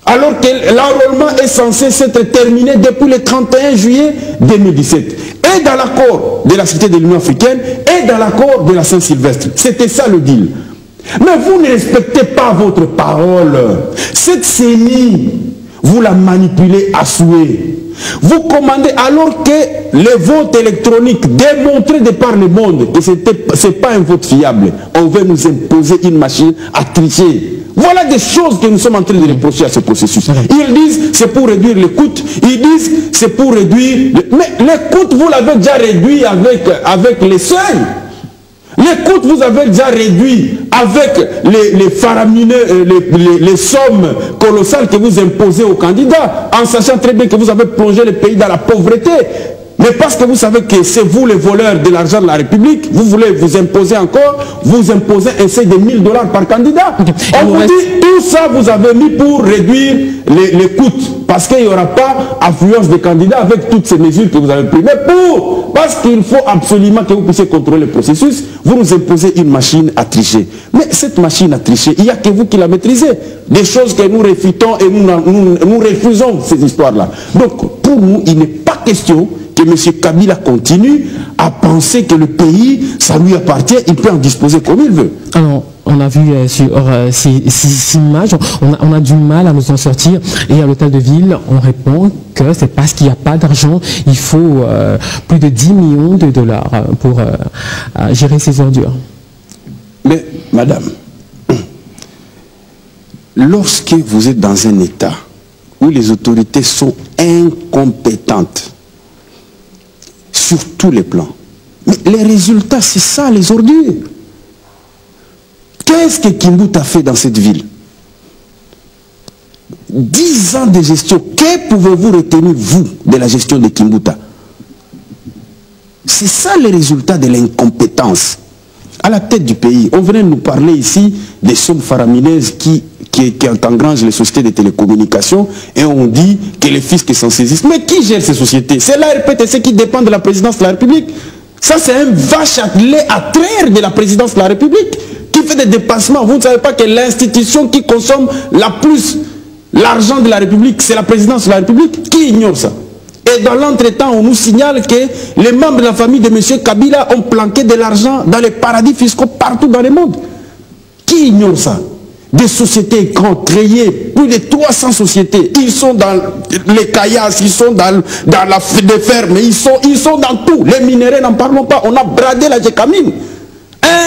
Alors que l'enrôlement est censé s'être terminé depuis le 31 juillet 2017. Et dans l'accord de la Cité de l'Union africaine, et dans l'accord de la Saint-Sylvestre. C'était ça le deal. Mais vous ne respectez pas votre parole. Cette CENI, vous la manipulez à souhait. Vous commandez alors que les votes électroniques démontraient de par le monde que ce n'est pas un vote fiable. On veut nous imposer une machine à tricher. Voilà des choses que nous sommes en train de reprocher à ce processus. Ils disent c'est pour réduire les coûts. Ils disent c'est pour réduire... Mais les coûts, vous l'avez déjà réduit avec les seuils. Les coûts, vous avez déjà réduit avec les faramineux, les sommes colossales que vous imposez aux candidats, en sachant très bien que vous avez plongé le pays dans la pauvreté. Mais parce que vous savez que c'est vous les voleurs de l'argent de la République, vous voulez vous imposer encore, vous imposez un seuil de $1000 par candidat. On vous dit, tout ça vous avez mis pour réduire les coûts, parce qu'il n'y aura pas affluence des candidats avec toutes ces mesures que vous avez prises. Mais parce qu'il faut absolument que vous puissiez contrôler le processus, vous nous imposez une machine à tricher. Mais cette machine à tricher, il n'y a que vous qui la maîtrisez. Des choses que nous réfutons et nous refusons ces histoires-là. Donc, pour nous, il n'est pas question que M. Kabila continue à penser que le pays, ça lui appartient, il peut en disposer comme il veut. Alors, on a vu sur ces images, on a du mal à nous en sortir. Et à l'hôtel de ville, on répond que c'est parce qu'il n'y a pas d'argent. Il faut plus de 10 millions de dollars pour gérer ces ordures. Mais, madame, lorsque vous êtes dans un état où les autorités sont incompétentes, sur tous les plans. Mais les résultats, c'est ça, les ordures. Qu'est-ce que Kimbuta a fait dans cette ville? 10 ans de gestion. Que pouvez-vous retenir, vous, de la gestion de Kimbuta? C'est ça les résultats de l'incompétence. À la tête du pays, on venait nous parler ici des sommes faramineuses qui engrangent les sociétés de télécommunications et on dit que les fiscs s'en saisissent. Mais qui gère ces sociétés? C'est la RPTC qui dépend de la présidence de la République. Ça, c'est un vache à lait à traire de la présidence de la République qui fait des dépassements. Vous ne savez pas que l'institution qui consomme l'argent de la République, c'est la présidence de la République? Qui ignore ça? Et dans l'entretemps, on nous signale que les membres de la famille de M. Kabila ont planqué de l'argent dans les paradis fiscaux partout dans le monde. Qui ignore ça? Des sociétés qui ont créé plus de 300 sociétés. Ils sont dans les caillasses, ils sont dans la ferme, ils sont dans tout. Les minéraux, n'en parlons pas. On a bradé la Gécamine.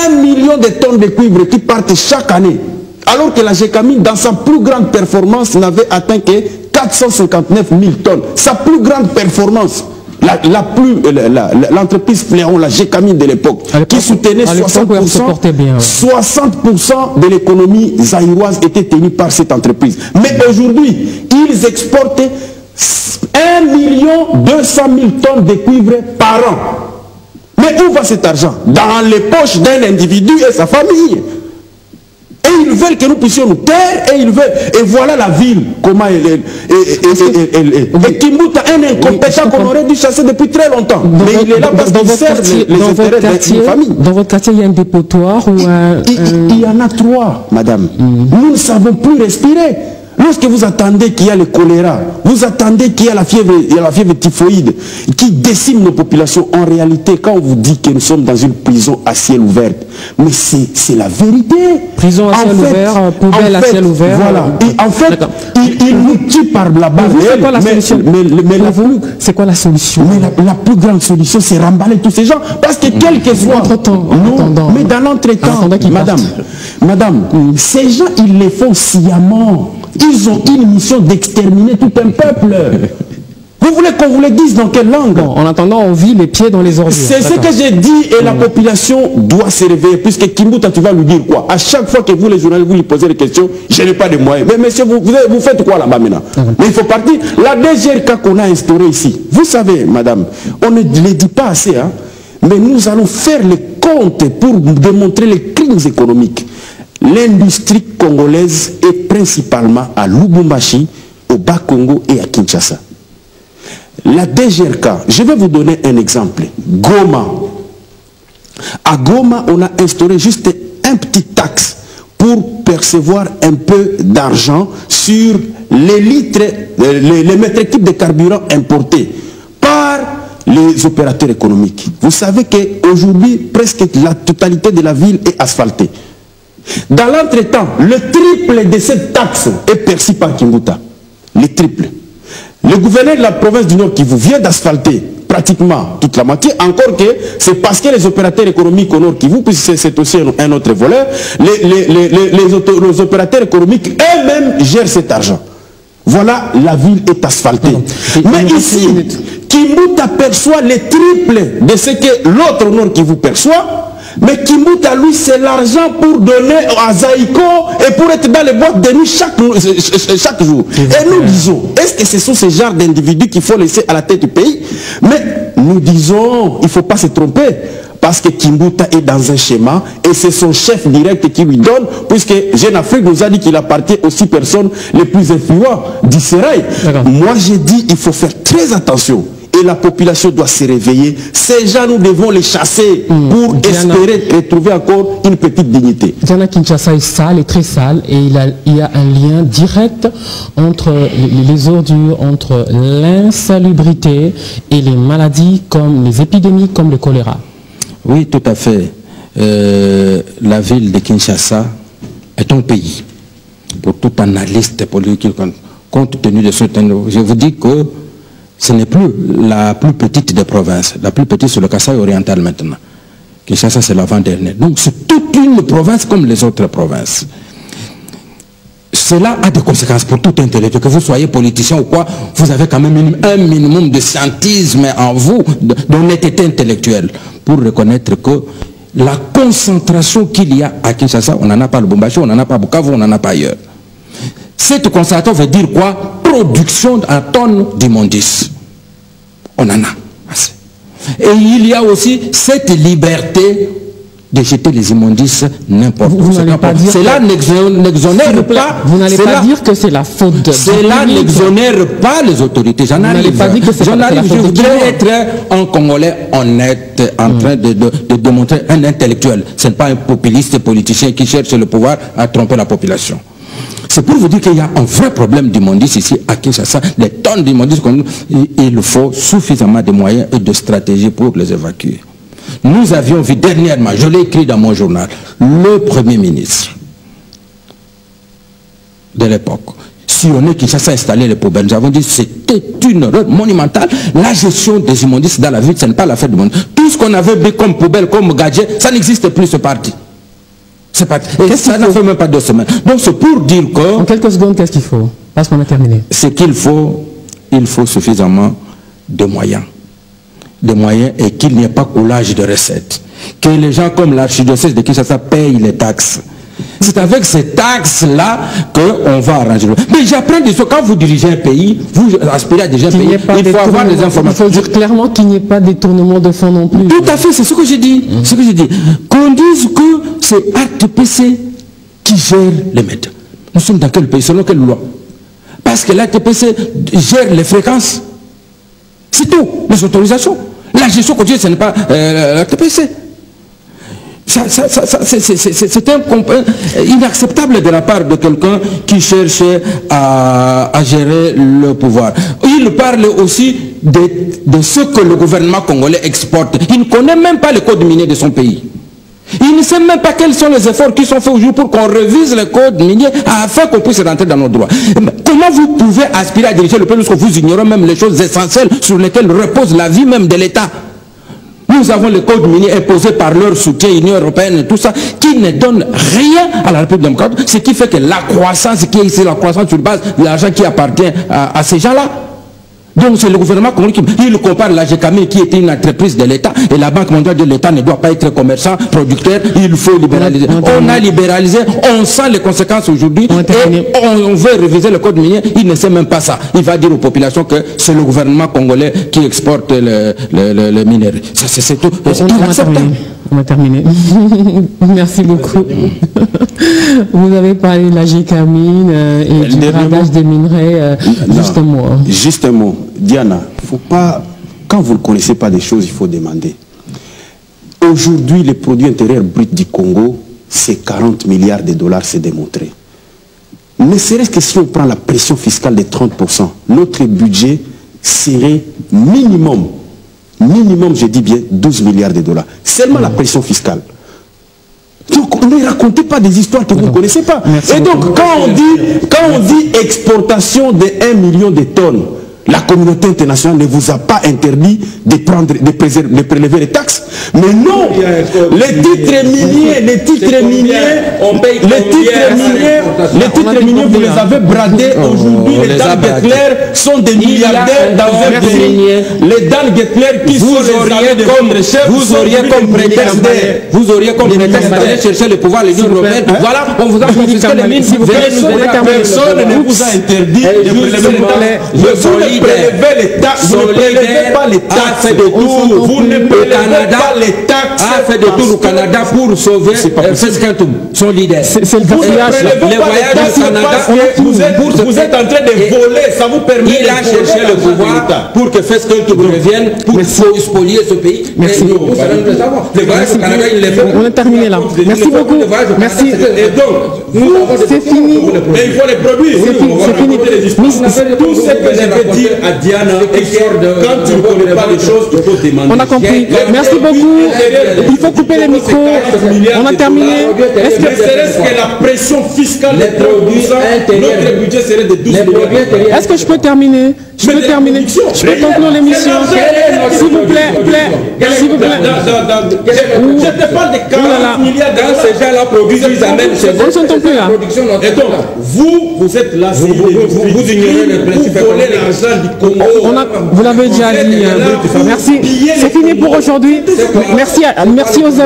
1 million de tonnes de cuivre qui partent chaque année. Alors que la Gécamine, dans sa plus grande performance, n'avait atteint que 459 000 tonnes. Sa plus grande performance. L'entreprise Fléron, la Gécamine de l'époque, qui soutenait 60% de l'économie zaïroise était tenue par cette entreprise. Mais aujourd'hui, ils exportent 1 200 000 tonnes de cuivre par an. Mais où va cet argent? Dans les poches d'un individu et sa famille. Et ils veulent que nous puissions nous taire, et voilà la ville, comment elle est. Et Kimbuta, un incompétent qu'on aurait dû chasser depuis très longtemps. Mais il est là parce qu'il sert les intérêts de la famille. Dans votre quartier, il y a un dépotoir ou il y en a 3, madame. Nous ne savons plus respirer. Lorsque vous attendez qu'il y a le choléra, vous attendez qu'il y a la fièvre typhoïde qui décime nos populations, en réalité, quand on vous dit que nous sommes dans une prison à ciel ouvert, mais c'est la vérité. Prison à ciel ouvert, poubelle à ciel ouvert. Voilà. Et en fait, il nous tue par la balle. C'est quoi la solution? C'est quoi la solution? Mais la plus grande solution, c'est remballer tous ces gens. Parce que quel que soit... Mais dans l'entretemps, madame, ces gens, ils les font sciemment. Ils ont une mission d'exterminer tout un peuple. Vous voulez qu'on vous le dise dans quelle langue? Bon, en attendant, on vit les pieds dans les ordures. C'est ce que j'ai dit et la population doit se réveiller. Puisque Kimbuta, tu vas lui dire quoi? À chaque fois que vous, les journalistes, vous lui posez des questions, je n'ai pas de moyens. Mais monsieur, vous faites quoi là-bas maintenant? Mais il faut partir. La DGRK qu'on a instaurée ici, vous savez, madame, on ne le dit pas assez, hein, mais nous allons faire les comptes pour démontrer les crimes économiques. L'industrie congolaise est principalement à Lubumbashi, au Bas-Congo et à Kinshasa. La DGRK, je vais vous donner un exemple. Goma. À Goma, on a instauré juste un petit taxe pour percevoir un peu d'argent sur les litres, les mètres cubes de carburant importés par les opérateurs économiques. Vous savez qu'aujourd'hui, presque la totalité de la ville est asphaltée. Dans l'entretemps, le triple de cette taxe est perçu par Kimbuta. Le triple. Le gouverneur de la province du Nord Kivu vient d'asphalter pratiquement toute la moitié, encore que c'est parce que les opérateurs économiques au Nord Kivu, puisque c'est aussi un autre voleur, les opérateurs économiques eux-mêmes gèrent cet argent. Voilà, la ville est asphaltée. Mais ici, Kimbuta perçoit le triple de ce que l'autre Nord Kivu perçoit. Mais Kimbuta, lui, c'est l'argent pour donner à Zaïko et pour être dans les boîtes de nuit chaque jour. Et nous disons, est-ce que ce sont ces genres d'individus qu'il faut laisser à la tête du pays? Mais nous disons, il ne faut pas se tromper. Parce que Kimbuta est dans un schéma et c'est son chef direct qui lui donne, puisque Jeune Afrique nous a dit qu'il appartient aux 6 personnes les plus influentes d'Israël. Moi, j'ai dit, il faut faire très attention. Et la population doit se réveiller. Ces gens, nous devons les chasser pour espérer retrouver encore une petite dignité. Diana, Kinshasa est sale, est très sale, et il y a un lien direct entre les ordures, entre l'insalubrité et les maladies comme les épidémies, comme le choléra. Oui, tout à fait. La ville de Kinshasa est un pays. Pour tout analyste politique, compte tenu de ce temps, je vous dis que ce n'est plus la plus petite des provinces. La plus petite, c'est le Kasaï oriental maintenant. Kinshasa, c'est l'avant-dernier. Donc, c'est toute une province comme les autres provinces. Cela a des conséquences pour tout intellectuel. Que vous soyez politicien ou quoi, vous avez quand même un minimum de scientisme en vous, d'honnêteté intellectuelle, pour reconnaître que la concentration qu'il y a à Kinshasa, on n'en a pas à Lubumbashi, on n'en a pas à Bukavu, on n'en a pas ailleurs. Cette concentration veut dire quoi? Production en tonnes d'immondices. On en a assez. Et il y a aussi cette liberté de jeter les immondices n'importe où. Cela n'exonère pas. Vous n'allez pas dire que c'est la faute de... Cela n'exonère pas les autorités. J'en arrive. Je voudrais être un Congolais honnête, en train de démontrer un intellectuel. Ce n'est pas un populiste politicien qui cherche le pouvoir à tromper la population. C'est pour vous dire qu'il y a un vrai problème d'immondices ici à Kinshasa. Les tonnes d'immondices, il faut suffisamment de moyens et de stratégies pour les évacuer. Nous avions vu dernièrement, je l'ai écrit dans mon journal, le Premier ministre de l'époque, si on est Kinshasa installé les poubelles, nous avons dit que c'était une erreur monumentale. La gestion des immondices dans la ville, ce n'est pas l'affaire du monde. Tout ce qu'on avait vu comme poubelle, comme gadget, ça n'existe plus, ce parti. C'est pas... Et ça ne fait même pas 2 semaines. Donc c'est pour dire que... En quelques secondes, qu'est-ce qu'il faut? Parce qu'on a terminé. Ce qu'il faut, il faut suffisamment de moyens. De moyens et qu'il n'y ait pas coulage de recettes. Que les gens comme l'archidiocèse de Kinshasa payent les taxes. C'est avec ces taxes-là qu'on va arranger. Mais j'apprends des choses. Quand vous dirigez un pays, vous aspirez à diriger un pays, il faut avoir des informations. Il faut dire clairement qu'il n'y ait pas de détournement de fonds non plus. Tout à fait, c'est ce que j'ai dit. Ce que j'ai dit. Qu'on dise que c'est RTPC qui gère les médias. Nous sommes dans quel pays? Selon quelle loi? Parce que l'RTPC gère les fréquences. C'est tout. Les autorisations. La gestion continue, ce n'est pas l'RTPC. C'est inacceptable de la part de quelqu'un qui cherche à gérer le pouvoir. Il parle aussi de ce que le gouvernement congolais exporte. Il ne connaît même pas le code minier de son pays. Il ne sait même pas quels sont les efforts qui sont faits aujourd'hui pour qu'on révise le code minier afin qu'on puisse rentrer dans nos droits. Comment vous pouvez aspirer à diriger le pays lorsque vous ignorez même les choses essentielles sur lesquelles repose la vie même de l'État? Nous avons le code minier imposé par leur soutien, Union européenne et tout ça, qui ne donne rien à la République démocratique, ce qui fait que la croissance qui est ici, la croissance sur base de l'argent qui appartient à ces gens-là. Donc c'est le gouvernement congolais qui compare la GECAMIN qui était une entreprise de l'État et la Banque mondiale de l'État ne doit pas être commerçant, producteur, il faut libéraliser. On a libéralisé, on sent les conséquences aujourd'hui et on veut réviser le code minier, il ne sait même pas ça. Il va dire aux populations que c'est le gouvernement congolais qui exporte le minerai. C'est tout. On va terminer. Merci beaucoup. Vous avez parlé de la GECAMIN et du bradage des minerais. Juste un mot. Juste un mot. Diana, faut pas, quand vous ne connaissez pas des choses, il faut demander. Aujourd'hui, le produit intérieur brut du Congo, c'est 40 milliards de dollars, c'est démontré. Ne serait-ce que si on prend la pression fiscale de 30%, notre budget serait minimum, je dis bien, 12 milliards de dollars. Seulement la pression fiscale. Donc ne racontez pas des histoires que vous ne connaissez pas. Et donc quand on dit exportation de 1 million de tonnes, la communauté internationale ne vous a pas interdit de prélever les taxes. Mais non, les titres miniers, vous les avez bradés aujourd'hui. Les Dan Gettler sont des milliardaires dans un pays. Les Dan Gettler qui sont vous auriez comme prétexte d'aller chercher le pouvoir, les îles européennes. Voilà, on vous a confisqué les mines. Personne ne vous a interdit de prélever les taxes. Vous ne prélevez les taxes, vous ne prélevez pas les taxes de tout. Vous ne prélevez pas les taxes. A fait de tout au Canada pour sauver Feskentum, son leader. C'est le gaspillage. Les voyages au Canada, vous êtes en train de voler, ça vous permet de voler. Il a cherché le pouvoir pour que Feskentum revienne, pour spolier ce pays. Merci. Les voyages au Canada, il les fait. On a terminé là. Merci beaucoup. Merci. Et donc, c'est fini. Mais il faut les produire. C'est fini. Tout ce que je peux dire à Diana, quand tu ne connais pas les choses, tu peux demander. On a compris. Merci beaucoup. Il faut couper les micros. On a terminé. Est-ce que la pression fiscale de 30%, notre budget serait de 12 milliards? Est-ce que je peux terminer? Je peux terminer. Je peux conclure l'émission. S'il vous plaît. S'il vous plaît. Je te parle de 40 milliards dans ces gens-là produisent, ils amènent chez eux. On ne s'entend plus là. Et donc, vous êtes là, vous ignorez le principe. Vous volez l'argent du Congo. Vous l'avez déjà dit. Merci. C'est fini pour aujourd'hui. Merci aux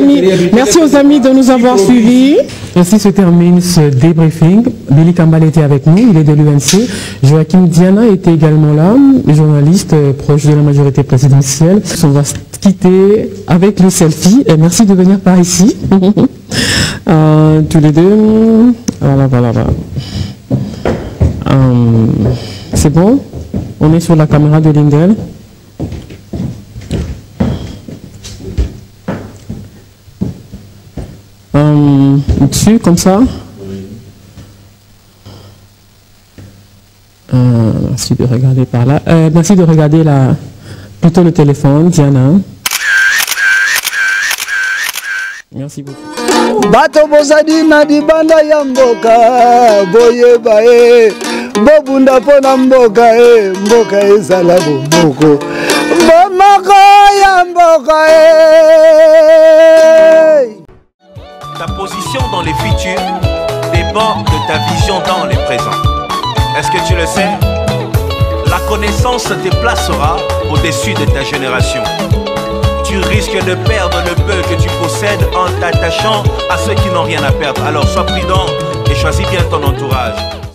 amis de nous avoir suivis. Ainsi se termine ce débriefing. Billy Kambal était avec nous, il est de l'UNC. Joachim Diana était également là, journaliste proche de la majorité présidentielle. On va se quitter avec le selfie. Et merci de venir par ici. Tous les deux. Voilà. C'est bon? On est sur la caméra de Lindel. Dessus, comme ça. Merci de regarder par là. Merci de regarder plutôt le téléphone, Diana. Merci beaucoup. Bato bozadi na dibanda ya mboka boyeba bobunda pona mboka mboka ezala bomoko bomoko ya mboka Ta position dans les futurs dépend de ta vision dans les présents. Est-ce que tu le sais? La connaissance te placera au-dessus de ta génération. Tu risques de perdre le peu que tu possèdes en t'attachant à ceux qui n'ont rien à perdre. Alors sois prudent et choisis bien ton entourage.